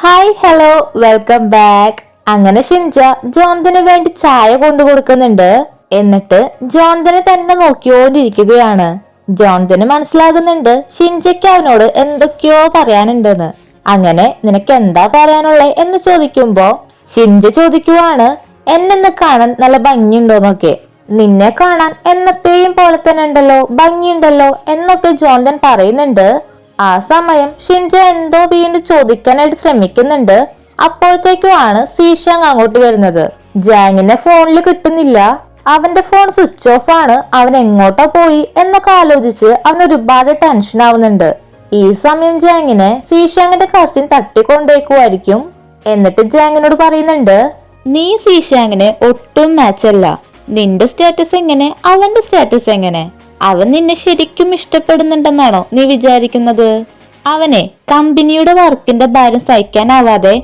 Hi hello welcome back. അങ്ങനെ ഷിൻജ ജോൺതന് വേണ്ടി ചായ കൊണ്ടു കൊടുക്കുന്നുണ്ട്. എന്നിട്ട് ജോൺതനെ തന്നെ നോക്കിയോണ്ടിരിക്കുകയാണ്. ജോൺതന് മനസ്സിലാകുന്നുണ്ട് ഷിൻജയ്ക്ക് അവനോട് എന്തൊക്കെയോ പറയാനുണ്ടെന്ന്. അങ്ങനെ നിനക്ക് എന്താ പറയാനുള്ളേ എന്ന് ചോദിക്കുമ്പോ ഷിൻജ ചോദിക്കുവാണ്, എന്നെ കാണാൻ നല്ല ഭംഗിയുണ്ടോന്നൊക്കെ. നിന്നെ കാണാൻ എന്നത്തെയും പോലെ തന്നെ ഉണ്ടല്ലോ, ഭംഗിയുണ്ടല്ലോ എന്നൊക്കെ ജോൺതൻ പറയുന്നുണ്ട്. ആ സമയം ഷിൻജ എന്തോ വീണ്ടും ചോദിക്കാനായിട്ട് ശ്രമിക്കുന്നുണ്ട്. അപ്പോഴത്തേക്കുമാണ് സീഷാങ് അങ്ങോട്ട് വരുന്നത്. ജാങ്ങിനെ ഫോണിൽ കിട്ടുന്നില്ല, അവന്റെ ഫോൺ സ്വിച്ച് ഓഫ് ആണ്, അവൻ എങ്ങോട്ടാ പോയി എന്നൊക്കെ ആലോചിച്ച് അവൻ ഒരുപാട് ടെൻഷൻ ആവുന്നുണ്ട്. ഈ സമയം ജാങ്ങിനെ സീഷാങ്ങിന്റെ കസിൻ തട്ടിക്കൊണ്ടേക്കുമായിരിക്കും. എന്നിട്ട് ജാങ്ങിനോട് പറയുന്നുണ്ട്, നീ സീഷാങ്ങിനെ ഒട്ടും മാച്ചല്ല. നിന്റെ സ്റ്റാറ്റസ് എങ്ങനെ, അവന്റെ സ്റ്റാറ്റസ് എങ്ങനെ? അവൻ നിന്നെ ശരിക്കും ഇഷ്ടപ്പെടുന്നുണ്ടെന്നാണോ നീ വിചാരിക്കുന്നത്? അവനെ കമ്പനിയുടെ വർക്കിന്റെ ഭാരം സഹിക്കാനാവാതെ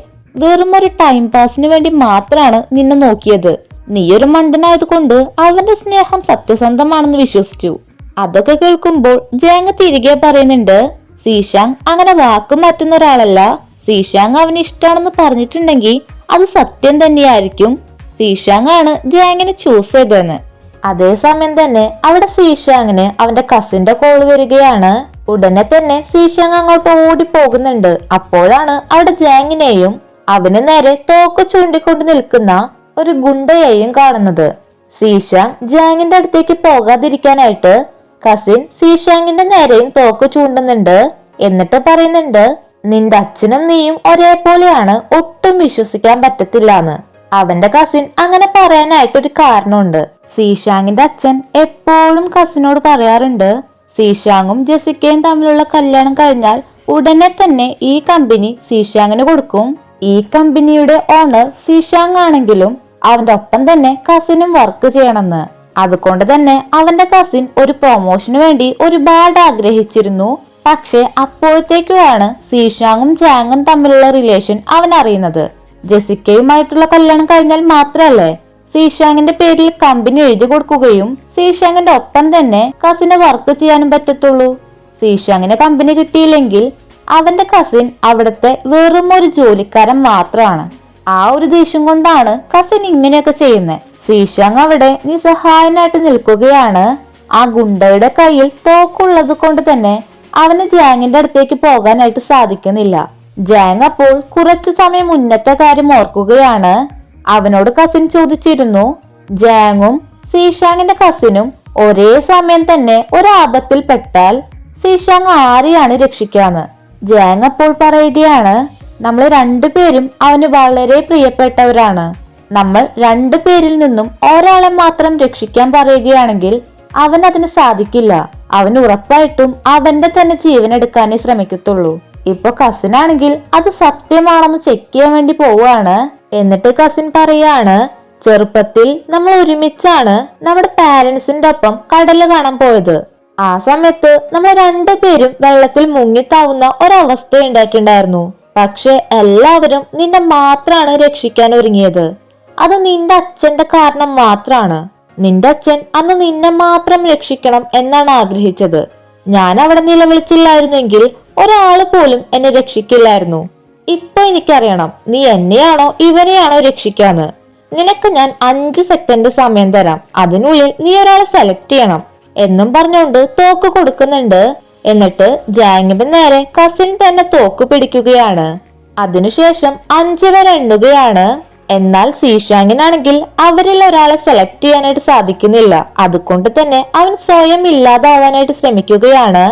വെറും ഒരു ടൈം പാസിന് വേണ്ടി മാത്രമാണ് നിന്നെ നോക്കിയത്. നീയൊരു മണ്ടനായത് കൊണ്ട് അവന്റെ സ്നേഹം സത്യസന്ധമാണെന്ന് വിശ്വസിച്ചു. അതൊക്കെ കേൾക്കുമ്പോൾ ജാങ് തിരികെ പറയുന്നുണ്ട്, സീഷാങ് അങ്ങനെ വാക്ക് മാറ്റുന്ന ഒരാളല്ല. സീഷാങ് അവന് ഇഷ്ടമാണെന്ന് പറഞ്ഞിട്ടുണ്ടെങ്കിൽ അത് സത്യം തന്നെയായിരിക്കും. സീഷാങ് ആണ് ജാങ്ങിനെ ചൂസ് ചെയ്തതെന്ന്. അതേസമയം തന്നെ അവിടെ സീഷാങ്ങിന് അവന്റെ കസിന്റെ കോൾ വരികയാണ്. ഉടനെ തന്നെ സീഷാങ് അങ്ങോട്ട് ഓടി പോകുന്നുണ്ട്. അപ്പോഴാണ് അവിടെ ജാങ്ങിനെയും അവന് നേരെ തോക്ക് ചൂണ്ടിക്കൊണ്ട് നിൽക്കുന്ന ഒരു ഗുണ്ടയെയും കാണുന്നത്. സീഷാങ് ജാങ്ങിന്റെ അടുത്തേക്ക് പോകാതിരിക്കാനായിട്ട് കസിൻ സീഷാങ്ങിന്റെ നേരെയും തോക്ക് ചൂണ്ടുന്നുണ്ട്. എന്നിട്ട് പറയുന്നുണ്ട്, നിന്റെ അച്ഛനും നീയും ഒരേപോലെയാണ്, ഒട്ടും വിശ്വസിക്കാൻ പറ്റത്തില്ലാന്ന്. അവന്റെ കസിൻ അങ്ങനെ പറയാനായിട്ടൊരു കാരണമുണ്ട്. സീഷാങ്ങിന്റെ അച്ഛൻ എപ്പോഴും കസിനോട് പറയാറുണ്ട്, സീഷാങ്ങും ജെസിക്കയും തമ്മിലുള്ള കല്യാണം കഴിഞ്ഞാൽ ഉടനെ തന്നെ ഈ കമ്പനി സീഷാങ്ങിന് കൊടുക്കും. ഈ കമ്പനിയുടെ ഓണർ സീഷാങ് ആണെങ്കിലും അവന്റെ ഒപ്പം തന്നെ കസിനും വർക്ക് ചെയ്യണമെന്ന്. അതുകൊണ്ട് തന്നെ അവന്റെ കസിൻ ഒരു പ്രൊമോഷന് വേണ്ടി ഒരുപാട് ആഗ്രഹിച്ചിരുന്നു. പക്ഷെ അപ്പോഴത്തേക്കുമാണ് സീഷാങ്ങും ജാങ്ങും തമ്മിലുള്ള റിലേഷൻ അവൻ അറിയുന്നത്. ജെസിക്കയുമായിട്ടുള്ള കല്യാണം കഴിഞ്ഞാൽ മാത്രല്ലേ സീഷാങ്ങിന്റെ പേരിൽ കമ്പനി എഴുതി കൊടുക്കുകയും സീഷാങ്ങിന്റെ ഒപ്പം തന്നെ കസിന് വർക്ക് ചെയ്യാനും പറ്റത്തുള്ളൂ. സീഷാങ്ങിന് കമ്പനി കിട്ടിയില്ലെങ്കിൽ അവന്റെ കസിൻ അവിടുത്തെ വെറും ഒരു ജോലിക്കാരൻ മാത്രമാണ്. ആ ഒരു ദേഷ്യം കൊണ്ടാണ് കസിൻ ഇങ്ങനെയൊക്കെ ചെയ്യുന്നത്. സീഷാങ് അവിടെ നിസ്സഹായനായിട്ട് നിൽക്കുകയാണ്. ആ ഗുണ്ടയുടെ കയ്യിൽ തോക്കുള്ളത് കൊണ്ട് തന്നെ അവന് ജാങ്ങിന്റെ അടുത്തേക്ക് പോകാനായിട്ട് സാധിക്കുന്നില്ല. ജാങ് അപ്പോൾ കുറച്ചു സമയം മുന്നത്തെ കാര്യം ഓർക്കുകയാണ്. അവനോട് കസിൻ ചോദിച്ചിരുന്നു, ജാങ്ങും സീഷാങ്ങിന്റെ കസിനും ഒരേ സമയം തന്നെ ഒരു ആപത്തിൽ പെട്ടാൽ സീഷാങ് ആരെയാണ് രക്ഷിക്കാന്ന്. ജാങ് അപ്പോൾ പറയുകയാണ്, നമ്മൾ രണ്ടുപേരും അവന് വളരെ പ്രിയപ്പെട്ടവരാണ്. നമ്മൾ രണ്ടുപേരിൽ നിന്നും ഒരാളെ മാത്രം രക്ഷിക്കാൻ പറയുകയാണെങ്കിൽ അവൻ അതിന് സാധിക്കില്ല. അവൻ ഉറപ്പായിട്ടും അവന്റെ തന്നെ ജീവൻ എടുക്കാനേ ശ്രമിക്കത്തുള്ളൂ. ഇപ്പൊ കസിനാണെങ്കിൽ അത് സത്യമാണെന്ന് ചെക്ക് ചെയ്യാൻ വേണ്ടി പോവാണ്. എന്നിട്ട് കസിൻ പറയാണ്, ചെറുപ്പത്തിൽ നമ്മൾ ഒരുമിച്ചാണ് നമ്മുടെ പാരന്റ്സിന്റെ ഒപ്പം കടല് കാണാൻ പോയത്. ആ സമയത്ത് നമ്മൾ രണ്ടുപേരും വെള്ളത്തിൽ മുങ്ങിത്താവുന്ന ഒരവസ്ഥ ഉണ്ടായിട്ടുണ്ടായിരുന്നു. പക്ഷെ എല്ലാവരും നിന്നെ മാത്രാണ് രക്ഷിക്കാൻ ഒരുങ്ങിയത്. അത് നിന്റെ അച്ഛന്റെ കാരണം മാത്രാണ്. നിന്റെ അച്ഛൻ അന്ന് നിന്നെ മാത്രം രക്ഷിക്കണം എന്നാണ് ആഗ്രഹിച്ചത്. ഞാൻ അവിടെ നിലവിളിച്ചില്ലായിരുന്നെങ്കിൽ ഒരാള് പോലും എന്നെ രക്ഷിക്കില്ലായിരുന്നു. ഇപ്പൊ എനിക്കറിയണം നീ എന്നെയാണോ ഇവനെയാണോ രക്ഷിക്കാന്ന്. നിനക്ക് ഞാൻ 5 സെക്കൻഡ് സമയം തരാം, അതിനുള്ളിൽ നീ ഒരാളെ സെലക്ട് ചെയ്യണം എന്നും പറഞ്ഞുകൊണ്ട് തോക്ക് കൊടുക്കുന്നുണ്ട്. എന്നിട്ട് ജാങ്ങിന്റെ നേരെ കസിൻ തന്നെ തോക്ക് പിടിക്കുകയാണ്. അതിനുശേഷം 5 വരെ എണ്ണുകയാണ്. എന്നാൽ സീഷാങ്ങിനാണെങ്കിൽ അവരിൽ ഒരാളെ സെലക്ട് ചെയ്യാനായിട്ട് സാധിക്കുന്നില്ല. അതുകൊണ്ട് തന്നെ അവൻ സ്വയം ഇല്ലാതാവാനായിട്ട് ശ്രമിക്കുകയാണ്.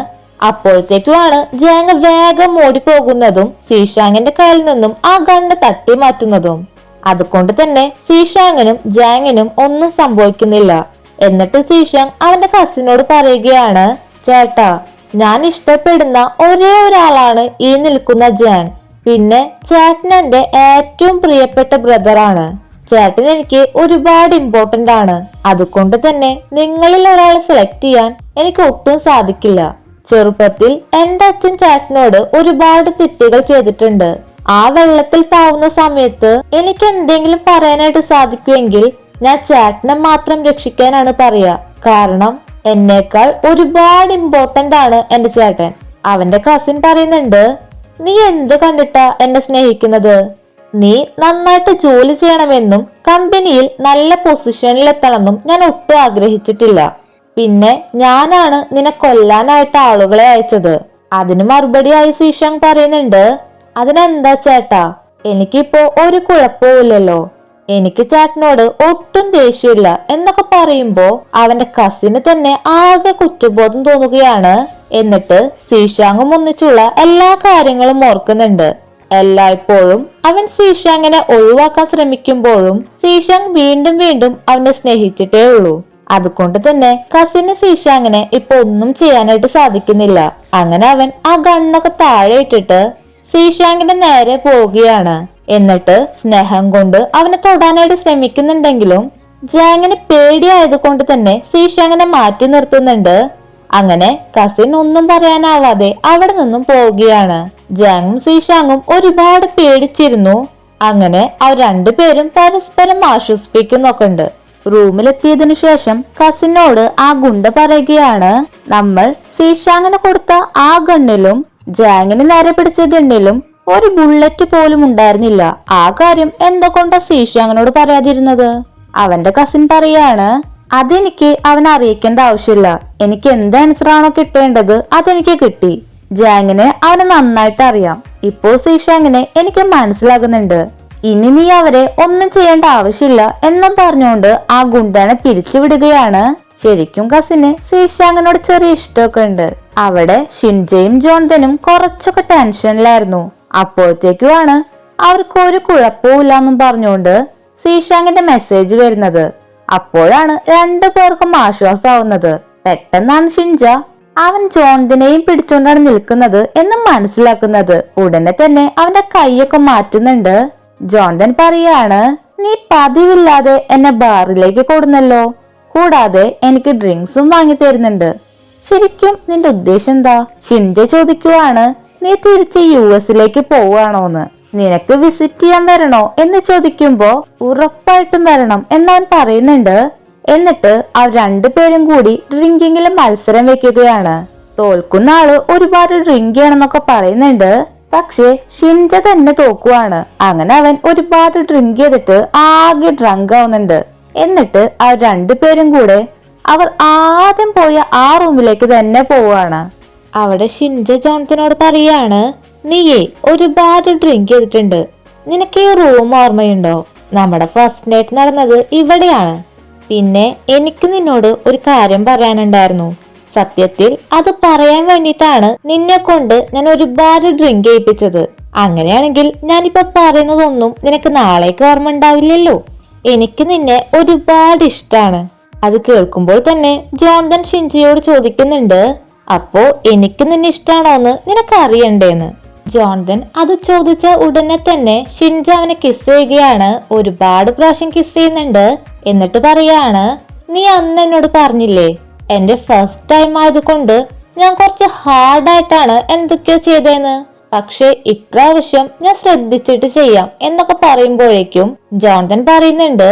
അപ്പോഴത്തേക്കുമാണ് ജാങ് വേഗം ഓടിപ്പോകുന്നതും സീഷാങ്ങിന്റെ കയ്യിൽ നിന്നും ആ ഗണ്ണ് തട്ടി മാറ്റുന്നതും. അതുകൊണ്ട് തന്നെ സീഷാങ്ങിനും ജാങ്ങിനും ഒന്നും സംഭവിക്കുന്നില്ല. എന്നിട്ട് സീഷാങ് അവന്റെ കസിനോട് പറയുകയാണ്, ചേട്ടാ, ഞാൻ ഇഷ്ടപ്പെടുന്ന ഒരേ ഒരാളാണ് ഈ നിൽക്കുന്ന ജാങ്. പിന്നെ ചേട്ടൻ എന്റെ ഏറ്റവും പ്രിയപ്പെട്ട ബ്രദറാണ്. ചേട്ടൻ എനിക്ക് ഒരുപാട് ഇമ്പോർട്ടന്റ് ആണ്. അതുകൊണ്ട് തന്നെ നിങ്ങളിൽ ഒരാളെ സെലക്ട് ചെയ്യാൻ എനിക്ക് ഒട്ടും സാധിക്കില്ല. ചെറുപ്പത്തിൽ എന്റെ അച്ഛൻ ചേട്ടനോട് ഒരുപാട് തെറ്റുകൾ ചെയ്തിട്ടുണ്ട്. ആ വെള്ളത്തിൽ താവുന്ന സമയത്ത് എനിക്ക് എന്തെങ്കിലും പറയാനായിട്ട് സാധിക്കുമെങ്കിൽ ഞാൻ ചേട്ടനെ മാത്രം രക്ഷിക്കാനാണ് പറയാ. കാരണം എന്നേക്കാൾ ഒരുപാട് ഇമ്പോർട്ടന്റ് ആണ് എന്റെ ചേട്ടൻ. അവന്റെ കസിൻ പറയുന്നുണ്ട്, നീ എന്ത് കണ്ടിട്ടാ എന്നെ സ്നേഹിക്കുന്നത്? നീ നന്നായിട്ട് ജോലി ചെയ്യണമെന്നും കമ്പനിയിൽ നല്ല പൊസിഷനിൽ എത്തണമെന്നും ഞാൻ ഒട്ടും ആഗ്രഹിച്ചിട്ടില്ല. പിന്നെ ഞാനാണ് നിന്നെ കൊല്ലാനായിട്ട് ആളുകളെ അയച്ചത്. അതിന് മറുപടിയായി സീഷാങ് പറയുന്നുണ്ട്, അതിനെന്താ ചേട്ടാ, എനിക്കിപ്പോ ഒരു കുഴപ്പമില്ലല്ലോ. എനിക്ക് ചേട്ടനോട് ഒട്ടും ദേഷ്യമില്ല എന്നൊക്കെ പറയുമ്പോ അവന്റെ കസിന് തന്നെ ആകെ കുറ്റബോധം തോന്നുകയാണ്. എന്നിട്ട് സീഷാങ്ങും ഒന്നിച്ചുള്ള എല്ലാ കാര്യങ്ങളും ഓർക്കുന്നുണ്ട്. എല്ലായ്പ്പോഴും അവൻ സീഷാങ്ങിനെ ഒഴിവാക്കാൻ ശ്രമിക്കുമ്പോഴും സീഷാങ് വീണ്ടും വീണ്ടും അവനെ സ്നേഹിച്ചിട്ടേ ഉള്ളൂ. അതുകൊണ്ട് തന്നെ കസിന് സീഷാങ്ങിനെ ഇപ്പൊ ഒന്നും ചെയ്യാനായിട്ട് സാധിക്കുന്നില്ല. അങ്ങനെ അവൻ ആ ഗണ്ണൊക്കെ താഴെ ഇട്ടിട്ട് സീഷാങ്ങിന്റെ നേരെ പോവുകയാണ്. എന്നിട്ട് സ്നേഹം കൊണ്ട് അവനെ തൊടാനായിട്ട് ശ്രമിക്കുന്നുണ്ടെങ്കിലും ജാങ്ങിന് പേടിയായത് കൊണ്ട് തന്നെ സീഷാങ്ങിനെ മാറ്റി നിർത്തുന്നുണ്ട്. അങ്ങനെ കസിൻ ഒന്നും പറയാനാവാതെ അവിടെ നിന്നും പോവുകയാണ്. ജാങ്ങും സീഷാങ്ങും ഒരുപാട് പേടിച്ചിരുന്നു. അങ്ങനെ അവർ രണ്ടുപേരും പരസ്പരം ആശ്വസിപ്പിക്കുന്നൊക്കെ ഉണ്ട്. റൂമിലെത്തിയതിനു ശേഷം കസിനോട് ആ ഗുണ്ട പറയുകയാണ്, നമ്മൾ സീഷാങ്ങിന് കൊടുത്ത ആ ഗണ്ണിലും ജാങ്ങിന് നേരെ പിടിച്ച ഗണ്ണിലും ഒരു ബുള്ളറ്റ് പോലും ഉണ്ടായിരുന്നില്ല. ആ കാര്യം എന്തുകൊണ്ടാ സീഷാങ്ങിനോട് പറയാതിരുന്നത്? അവന്റെ കസിൻ പറയാണ്, അതെനിക്ക് അവൻ അറിയിക്കേണ്ട ആവശ്യമില്ല. എനിക്ക് എന്ത് ആൻസർ ആണോ കിട്ടേണ്ടത് അതെനിക്ക് കിട്ടി. ജാങ്ങിനെ അവന് നന്നായിട്ട് അറിയാം. ഇപ്പോൾ സീഷാങ്ങിനെ എനിക്ക് മനസ്സിലാകുന്നുണ്ട്. ഇനി നീ അവരെ ഒന്നും ചെയ്യേണ്ട ആവശ്യമില്ല എന്നും പറഞ്ഞുകൊണ്ട് ആ ഗുണ്ടനെ പിരിച്ചുവിടുകയാണ്. ശരിക്കും കസിന് സീഷാങ്ങിനോട് ചെറിയ ഇഷ്ടമൊക്കെ ഉണ്ട്. അവിടെ ഷിൻജയും ജോൺതനും കുറച്ചൊക്കെ ടെൻഷനിലായിരുന്നു. അപ്പോഴത്തേക്കുമാണ് അവർക്ക് ഒരു കുഴപ്പമില്ല എന്നും പറഞ്ഞുകൊണ്ട് സീഷാങ്ങിന്റെ മെസ്സേജ് വരുന്നത്. അപ്പോഴാണ് രണ്ടു പേർക്കും ആശ്വാസമാവുന്നത്. പെട്ടെന്നാണ് ഷിൻജ അവൻ ജോൺതിനെയും പിടിച്ചോണ്ടാണ് നിൽക്കുന്നത് എന്ന് മനസ്സിലാക്കുന്നത്. ഉടനെ തന്നെ അവന്റെ കൈയൊക്കെ മാറ്റുന്നുണ്ട്. ജോൺതൻ പറയാണ്, നീ പതിവില്ലാതെ എന്നെ ബാറിലേക്ക് കൊടുന്നല്ലോ. കൂടാതെ എനിക്ക് ഡ്രിങ്ക്സും വാങ്ങി തരുന്നുണ്ട്. ശരിക്കും നിന്റെ ഉദ്ദേശം എന്താ? ഷിൻജ ചോദിക്കുവാണ്, നീ തിരിച്ച് US പോവാണോന്ന്? നിനക്ക് വിസിറ്റ് ചെയ്യാൻ വരണോ എന്ന് ചോദിക്കുമ്പോ ഉറപ്പായിട്ടും വരണം എന്നവൻ പറയുന്നുണ്ട്. എന്നിട്ട് അവർ രണ്ടുപേരും കൂടി ഡ്രിങ്കിങ്ങിൽ മത്സരം വെക്കുകയാണ്. തോൽക്കുന്ന ആള് ഒരുപാട് ഡ്രിങ്ക് ചെയ്യണമെന്നൊക്കെ പറയുന്നുണ്ട്. പക്ഷെ ഷിൻജ തന്നെ തോക്കുവാണ്. അങ്ങനെ അവൻ ഒരുപാട് ഡ്രിങ്ക് ചെയ്തിട്ട് ആകെ ഡ്രങ്ക് ആവുന്നുണ്ട്. എന്നിട്ട് അവർ രണ്ടുപേരും കൂടെ അവർ ആദ്യം പോയ ആ റൂമിലേക്ക് തന്നെ പോവാണ്. അവിടെ ഷിൻജ ജോൺസനോട് പറയാണ്, നീയേ ഒരുപാട് ഡ്രിങ്ക് ചെയ്തിട്ടുണ്ട്. നിനക്ക് ഈ റൂം ഓർമ്മയുണ്ടോ? നമ്മുടെ ഫസ്റ്റ് നൈറ്റ് നടന്നത് ഇവിടെയാണ്. പിന്നെ എനിക്ക് നിന്നോട് ഒരു കാര്യം പറയാനുണ്ടായിരുന്നു. സത്യത്തിൽ അത് പറയാൻ വേണ്ടിയിട്ടാണ് നിന്നെ കൊണ്ട് ഞാൻ ഒരുപാട് ഡ്രിങ്ക് ചെയ്യിപ്പിച്ചത്. അങ്ങനെയാണെങ്കിൽ ഞാനിപ്പോ പറയുന്നതൊന്നും നിനക്ക് നാളേക്ക് ഓർമ്മ ഉണ്ടാവില്ലല്ലോ. എനിക്ക് നിന്നെ ഒരുപാട് ഇഷ്ടാണ്. അത് കേൾക്കുമ്പോൾ തന്നെ ജോൺതൻ ഷിൻജിയോട് ചോദിക്കുന്നുണ്ട്, അപ്പോ എനിക്ക് നിന്നെ ഇഷ്ടാണോന്ന് നിനക്ക് അറിയണ്ടേന്ന്. ജോൺതൻ അത് ചോദിച്ച ഉടനെ തന്നെ ഷിൻജ അവനെ കിസ് ചെയ്യുകയാണ്. ഒരുപാട് പ്രാവശ്യം കിസ് ചെയ്യുന്നുണ്ട്. എന്നിട്ട് പറയാണ്, നീ അന്ന് എന്നോട് പറഞ്ഞില്ലേ എന്റെ ഫസ്റ്റ് ടൈം ആയതുകൊണ്ട് ഞാൻ കുറച്ച് ഹാർഡായിട്ടാണ് എന്തൊക്കെയോ ചെയ്തേന്ന്. പക്ഷെ ഇപ്രാവശ്യം ഞാൻ ശ്രദ്ധിച്ചിട്ട് ചെയ്യാം എന്നൊക്കെ പറയുമ്പോഴേക്കും ജോൺതൻ പറയുന്നുണ്ട്,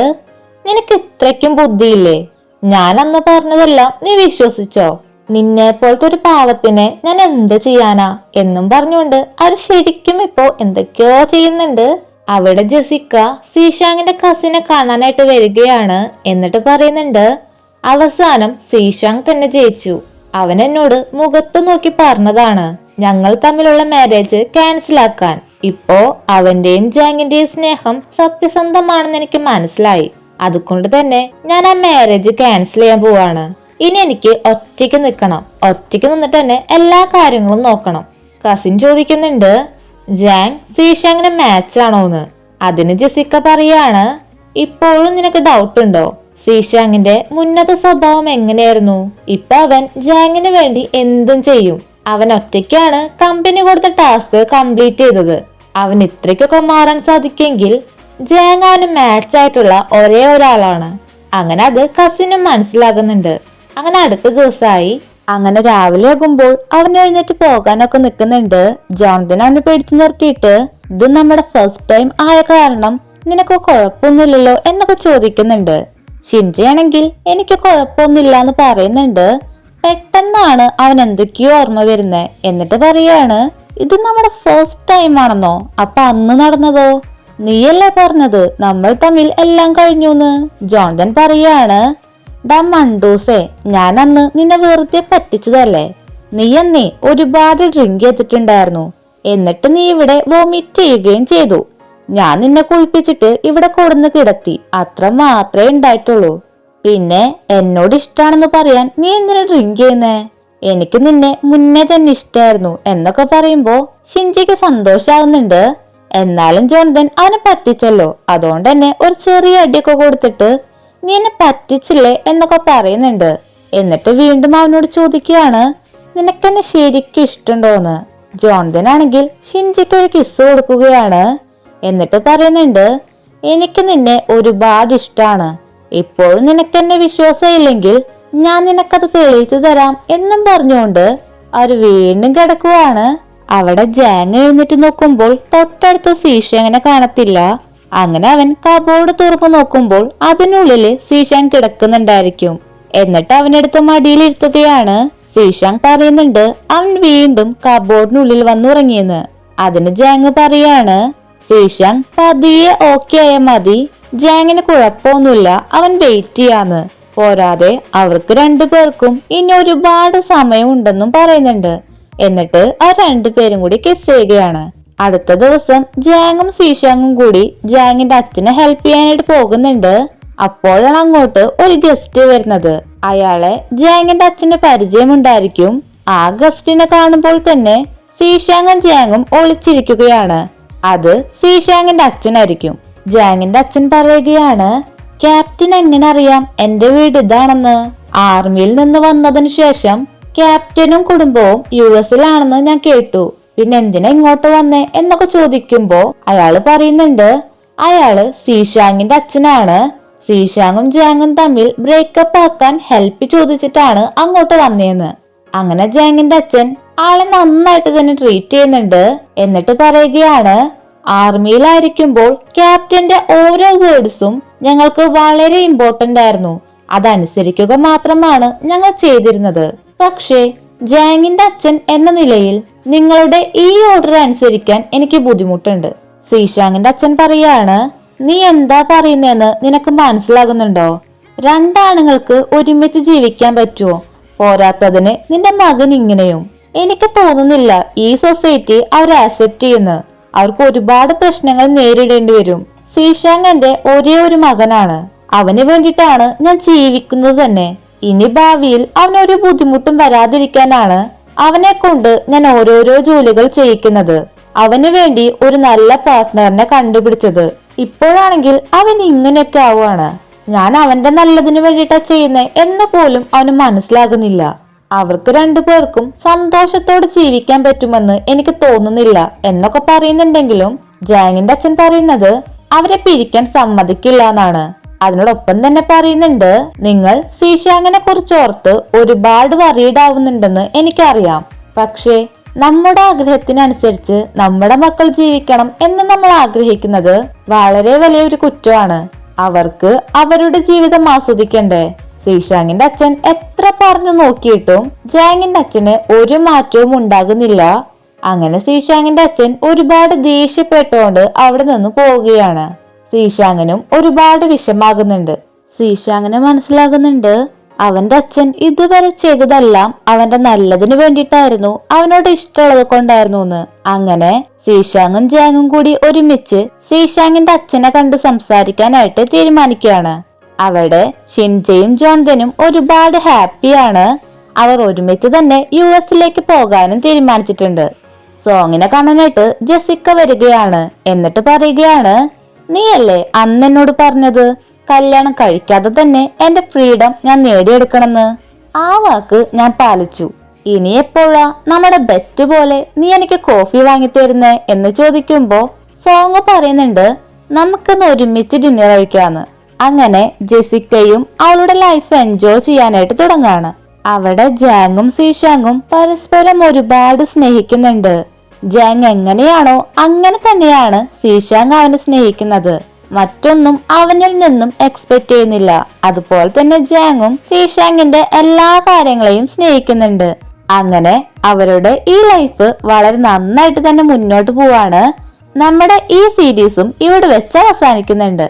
നിനക്ക് ഇത്രയ്ക്കും ബുദ്ധിയില്ലേ? ഞാൻ അന്ന് പറഞ്ഞതെല്ലാം നീ വിശ്വസിച്ചോ? നിന്നെ പോലത്തെ ഒരു പാവത്തിനെ ഞാൻ എന്ത് ചെയ്യാനാ എന്നും പറഞ്ഞുകൊണ്ട് അവർ ശരിക്കും ഇപ്പോ എന്തൊക്കെയോ ചെയ്യുന്നുണ്ട്. അവിടെ ജെസിക്ക സീഷാങ്ങിന്റെ കസിനെ കാണാനായിട്ട് വരികയാണ്. എന്നിട്ട് പറയുന്നുണ്ട്, അവസാനം സീഷാങ് തന്നെ ജയിച്ചു. അവൻ എന്നോട് മുഖത്ത് നോക്കി പറഞ്ഞതാണ് ഞങ്ങൾ തമ്മിലുള്ള മാരേജ് ക്യാൻസൽ ആക്കാൻ. ഇപ്പോ അവന്റെയും ജാങ്ങിന്റെയും സ്നേഹം സത്യസന്ധമാണെന്ന് എനിക്ക് മനസ്സിലായി. അതുകൊണ്ട് തന്നെ ഞാൻ ആ മാരേജ് ക്യാൻസൽ ചെയ്യാൻ പോവാണ്. ഇനി എനിക്ക് ഒറ്റയ്ക്ക് നിൽക്കണം. ഒറ്റയ്ക്ക് നിന്നിട്ട് തന്നെ എല്ലാ കാര്യങ്ങളും നോക്കണം. കസിൻ ചോദിക്കുന്നുണ്ട്, ജാങ് സീഷാങ്ങിന് മാച്ച് ആണോന്ന്. അതിന് ജെസിക്ക പറയാണ്, ഇപ്പോഴും നിനക്ക് ഡൗട്ട് ഉണ്ടോ? സീഷാങ്ങിന്റെ മുന്നത്തെ സ്വഭാവം എങ്ങനെയായിരുന്നു? ഇപ്പൊ അവൻ ജാങ്ങിന് വേണ്ടി എന്തും ചെയ്യും. അവൻ ഒറ്റയ്ക്കാണ് കമ്പനി കൊടുത്ത ടാസ്ക് കംപ്ലീറ്റ് ചെയ്തത്. അവൻ ഇത്രയ്ക്കൊക്കെ മാറാൻ സാധിക്കുമെങ്കിൽ ജാങ് അവന് മാച്ച് ആയിട്ടുള്ള ഒരേ ഒരാളാണ്. അങ്ങനെ അത് കസിനും മനസ്സിലാകുന്നുണ്ട്. അങ്ങനെ അടുത്ത ദിവസമായി. അങ്ങനെ രാവിലെ ആകുമ്പോൾ അവൻ എഴുന്നേറ്റ് പോകാനൊക്കെ നിൽക്കുന്നുണ്ട്. ജോൺസൺ അവനെ പേടിച്ചു നിർത്തിയിട്ട്, ഇത് നമ്മുടെ ഫസ്റ്റ് ടൈം ആയ കാരണം നിനക്ക് കുഴപ്പമൊന്നുമില്ലല്ലോ എന്നൊക്കെ ചോദിക്കുന്നുണ്ട്. ഷിൻജയാണെങ്കിൽ എനിക്ക് കുഴപ്പമൊന്നുമില്ല എന്ന് പറയുന്നുണ്ട്. പെട്ടെന്നാണ് അവൻ എന്തൊക്കെയോ ഓർമ്മ വരുന്നത്. എന്നിട്ട് പറയാണ്, ഇത് നമ്മുടെ ഫസ്റ്റ് ടൈം ആണെന്നോ? അപ്പൊ അന്ന് നടന്നതോ? നീയല്ലേ പറഞ്ഞത് നമ്മൾ തമ്മിൽ എല്ലാം കഴിഞ്ഞൂന്ന്? ജോൺസൺ പറയാണ്. ഡാ മണ്ടൂസേ, ഞാൻ അന്ന് നിന്നെ വെറുതെ പറ്റിച്ചതല്ലേ. നീ അന്നേ ഒരുപാട് ഡ്രിങ്ക് ചെയ്തിട്ടുണ്ടായിരുന്നു. എന്നിട്ട് നീ ഇവിടെ വോമിറ്റ് ചെയ്യുകയും ചെയ്തു. ഞാൻ നിന്നെ കുളിപ്പിച്ചിട്ട് ഇവിടെ കൊടുന്ന് കിടത്തി. അത്ര മാത്രമേ ഉണ്ടായിട്ടുള്ളൂ. പിന്നെ എന്നോട് ഇഷ്ടാണെന്ന് പറയാൻ നീ എന്തിനാ ഡ്രിങ്ക് ചെയ്യുന്നേ? എനിക്ക് നിന്നെ മുന്നേ തന്നെ ഇഷ്ടായിരുന്നു എന്നൊക്കെ പറയുമ്പോ ഷിൻജിക്ക് സന്തോഷാവുന്നുണ്ട്. എന്നാലും ജോൺസൺ അവനെ പറ്റിച്ചല്ലോ, അതുകൊണ്ട് തന്നെ ഒരു ചെറിയ അടിയൊക്കെ കൊടുത്തിട്ട് നീ എന്നെ പറ്റിച്ചില്ലേ എന്നൊക്കെ പറയുന്നുണ്ട്. എന്നിട്ട് വീണ്ടും അവനോട് ചോദിക്കുകയാണ്, നിനക്കെന്നെ ശരിക്കും ഇഷ്ടമുണ്ടോന്ന്? ജോൺസൺ ആണെങ്കിൽ ഷിൻജിക്ക് ഒരു കിസ് കൊടുക്കുകയാണ്. എന്നിട്ട് പറയുന്നുണ്ട്, എനിക്ക് നിന്നെ ഒരുപാട് ഇഷ്ടമാണ്. ഇപ്പോഴും നിനക്കെന്നെ വിശ്വാസമില്ലെങ്കിൽ ഞാൻ നിനക്കത് തെളിയിച്ചു തരാം എന്നും പറഞ്ഞുകൊണ്ട് അവർ വീണ്ടും കിടക്കുവാണ്. അവിടെ ജാങ് എഴുന്നേറ്റ് നോക്കുമ്പോൾ തൊട്ടടുത്ത് സീഷാങ്ങിനെ കാണത്തില്ല. അങ്ങനെ അവൻ കബോർഡ് തുറന്നു നോക്കുമ്പോൾ അതിനുള്ളില് സീഷാങ് കിടക്കുന്നുണ്ടായിരിക്കും. എന്നിട്ട് അവനെടുത്ത് മടിയിലിരുത്തുകയാണ്. സീഷാങ് പറയുന്നുണ്ട് അവൻ വീണ്ടും കബോർഡിനുള്ളിൽ വന്നുറങ്ങിയെന്ന്. അതിന് ജാങ് പറയാണ്, സീഷാങ് പതിയെ ഓക്കെ ആയ മതി, ജാങ്ങിന് കുഴപ്പമൊന്നുമില്ല, അവൻ വെയിറ്റ് ചെയ്യാന്ന്. പോരാതെ അവർക്ക് രണ്ടുപേർക്കും ഇനി ഒരുപാട് സമയം ഉണ്ടെന്നും പറയുന്നുണ്ട്. എന്നിട്ട് ആ രണ്ടുപേരും കൂടി കിസ് ചെയ്യുകയാണ്. അടുത്ത ദിവസം ജാങ്ങും സീഷാങ്ങും കൂടി ജാങ്ങിന്റെ അച്ഛനെ ഹെൽപ്പ് ചെയ്യാനായിട്ട് പോകുന്നുണ്ട്. അപ്പോഴാണ് അങ്ങോട്ട് ഒരു ഗസ്റ്റ് വരുന്നത്. അയാളെ ജാങ്ങിന്റെ അച്ഛന് പരിചയമുണ്ടായിരിക്കും. ആ ഗസ്റ്റിനെ കാണുമ്പോൾ തന്നെ സീഷാങ്ങും ജാങ്ങും ഒളിച്ചിരിക്കുകയാണ്. അത് സീഷാങ്ങിന്റെ അച്ഛനായിരിക്കും. ജാങ്ങിന്റെ അച്ഛൻ പറയുകയാണ്, ക്യാപ്റ്റൻ എങ്ങനെ അറിയാം എന്റെ വീട് ഇതാണെന്ന്? ആർമിയിൽ നിന്ന് വന്നതിന് ശേഷം ക്യാപ്റ്റനും കുടുംബവും യുഎസിലാണെന്ന് ഞാൻ കേട്ടു. പിന്നെ എന്തിനാ ഇങ്ങോട്ട് വന്നേ എന്നൊക്കെ ചോദിക്കുമ്പോ അയാള് പറയുന്നുണ്ട് അയാള് സീഷാങ്ങിന്റെ അച്ഛനാണ്. സീഷാങ്ങും ജാങ്ങും തമ്മിൽ ബ്രേക്കപ്പ് ആക്കാൻ ഹെൽപ്പ് ചോദിച്ചിട്ടാണ് അങ്ങോട്ട് വന്നേന്ന്. അങ്ങനെ ജാങ്ങിന്റെ അച്ഛൻ ആളെ നന്നായിട്ട് തന്നെ ട്രീറ്റ് ചെയ്യുന്നുണ്ട്. എന്നിട്ട് പറയുകയാണ്, ആർമിയിലായിരിക്കുമ്പോൾ ക്യാപ്റ്റന്റെ ഓരോ വേർഡ്സും ഞങ്ങൾക്ക് വളരെ ഇമ്പോർട്ടന്റ് ആയിരുന്നു. അതനുസരിക്കുക മാത്രമാണ് ഞങ്ങൾ ചെയ്തിരുന്നത്. പക്ഷേ ജാങ്ങിന്റെ അച്ഛൻ എന്ന നിലയിൽ നിങ്ങളുടെ ഈ ഓർഡർ അനുസരിക്കാൻ എനിക്ക് ബുദ്ധിമുട്ടുണ്ട്. സീഷാങ്ങിന്റെ അച്ഛൻ പറയാണ്, നീ എന്താ പറയുന്നതെന്ന് നിനക്ക് മനസ്സിലാകുന്നുണ്ടോ? രണ്ടാണുങ്ങൾക്ക് ഒരുമിച്ച് ജീവിക്കാൻ പറ്റുമോ? പോരാത്തതിന് നിന്റെ മകൻ ഇങ്ങനെയും. എനിക്ക് തോന്നുന്നില്ല ഈ സൊസൈറ്റി അവരെ ആക്സെപ്റ്റ് ചെയ്യുന്നു. അവർക്ക് ഒരുപാട് പ്രശ്നങ്ങൾ നേരിടേണ്ടി വരും. സീഷാങ് എന്റെ ഒരേ ഒരു മകനാണ്. അവന് വേണ്ടിയിട്ടാണ് ഞാൻ ജീവിക്കുന്നത് തന്നെ. ഇനി ഭാവിയിൽ അവനൊരു ബുദ്ധിമുട്ടും വരാതിരിക്കാനാണ് അവനെ കൊണ്ട് ഞാൻ ഓരോരോ ജോലികൾ ചെയ്യിക്കുന്നത്. അവന് വേണ്ടി ഒരു നല്ല പാർട്ട്ണറിനെ കണ്ടുപിടിച്ചത്. ഇപ്പോഴാണെങ്കിൽ അവൻ ഇങ്ങനെയൊക്കെ ആവുകയാണ്. ഞാൻ അവന്റെ നല്ലതിന് വേണ്ടിയിട്ടാ ചെയ്യുന്നേ എന്ന് പോലും അവന് മനസ്സിലാകുന്നില്ല. അവർക്ക് രണ്ടുപേർക്കും സന്തോഷത്തോടെ ജീവിക്കാൻ പറ്റുമെന്ന് എനിക്ക് തോന്നുന്നില്ല എന്നൊക്കെ പറയുന്നുണ്ടെങ്കിലും ജാങ്ങിന്റെ അച്ഛൻ പറയുന്നത് അവരെ പിരിക്കാൻ സമ്മതിക്കില്ല എന്നാണ്. അതിനോടൊപ്പം തന്നെ പറയുന്നുണ്ട്, നിങ്ങൾ സീഷാങ്ങിനെ കുറിച്ച് ഓർത്ത് ഒരുപാട് വറീഡ് ആവുന്നുണ്ടെന്ന് എനിക്കറിയാം. പക്ഷേ നമ്മുടെ ആഗ്രഹത്തിനനുസരിച്ച് നമ്മുടെ മക്കൾ ജീവിക്കണം എന്ന് നമ്മൾ ആഗ്രഹിക്കുന്നത് വളരെ വലിയൊരു കുറ്റമാണ്. അവർക്ക് അവരുടെ ജീവിതം ആസ്വദിക്കണ്ടേ? സീഷാങ്ങിന്റെ അച്ഛൻ എത്ര പറഞ്ഞു നോക്കിയിട്ടും ജാങ്ങിന്റെ അച്ഛന് ഒരു മാറ്റവും ഉണ്ടാകുന്നില്ല. അങ്ങനെ സീഷാങ്ങിന്റെ അച്ഛൻ ഒരുപാട് ദേഷ്യപ്പെട്ടുകൊണ്ട് അവിടെ നിന്ന് പോവുകയാണ്. സീഷാങ്ങിനും ഒരുപാട് വിഷമാകുന്നുണ്ട്. സീഷാങ്ങിന് മനസ്സിലാകുന്നുണ്ട് അവന്റെ അച്ഛൻ ഇതുവരെ ചെയ്തതെല്ലാം അവന്റെ നല്ലതിന് വേണ്ടിയിട്ടായിരുന്നു, അവനോട് ഇഷ്ടമുള്ളത് കൊണ്ടായിരുന്നു എന്ന്. അങ്ങനെ സീഷാങ്ങും ജാങ്ങും കൂടി ഒരുമിച്ച് സീഷാങ്ങിന്റെ അച്ഛനെ കണ്ട് സംസാരിക്കാനായിട്ട് തീരുമാനിക്കുകയാണ്. അവിടെ ഷിൻജയും ജോൺസനും ഒരുപാട് ഹാപ്പിയാണ്. അവർ ഒരുമിച്ച് തന്നെ യുഎസിലേക്ക് പോകാനും തീരുമാനിച്ചിട്ടുണ്ട്. സോങ്ങിനെ കാണാനായിട്ട് ജെസിക്ക വരികയാണ്. എന്നിട്ട് പറയുകയാണ്, നീയല്ലേ അന്ന് എന്നോട് പറഞ്ഞത് കല്യാണം കഴിക്കാതെ തന്നെ എന്റെ ഫ്രീഡം ഞാൻ നേടിയെടുക്കണമെന്ന്? ആ വാക്ക് ഞാൻ പാലിച്ചു. ഇനി എപ്പോഴാ നമ്മുടെ ബെറ്റ് പോലെ നീ എനിക്ക് കോഫി വാങ്ങിത്തരുന്നേ എന്ന് ചോദിക്കുമ്പോ സോങ് പറയുന്നുണ്ട്, നമുക്കൊന്ന് ഒരുമിച്ച് ഡിന്നർ കഴിക്കാന്ന്. അങ്ങനെ ജെസിക്കയും അവളുടെ ലൈഫ് എൻജോയ് ചെയ്യാനായിട്ട് തുടങ്ങാണ്. അവിടെ ജാങ്ങും സീഷാങ്ങും പരസ്പരം ഒരുപാട് സ്നേഹിക്കുന്നുണ്ട്. ജാങ് എങ്ങനെയാണോ അങ്ങനെ തന്നെയാണ് സീഷാങ് അവനെ സ്നേഹിക്കുന്നത്. മറ്റൊന്നും അവനിൽ നിന്നും എക്സ്പെക്ട് ചെയ്യുന്നില്ല. അതുപോലെ തന്നെ ജാങ്ങും സീഷാങ്ങിന്റെ എല്ലാ കാര്യങ്ങളെയും സ്നേഹിക്കുന്നുണ്ട്. അങ്ങനെ അവരുടെ ഈ ലൈഫ് വളരെ നന്നായിട്ട് തന്നെ മുന്നോട്ട് പോവാണ്. നമ്മുടെ ഈ സീരീസും ഇവിടെ വെച്ച് അവസാനിക്കുന്നുണ്ട്.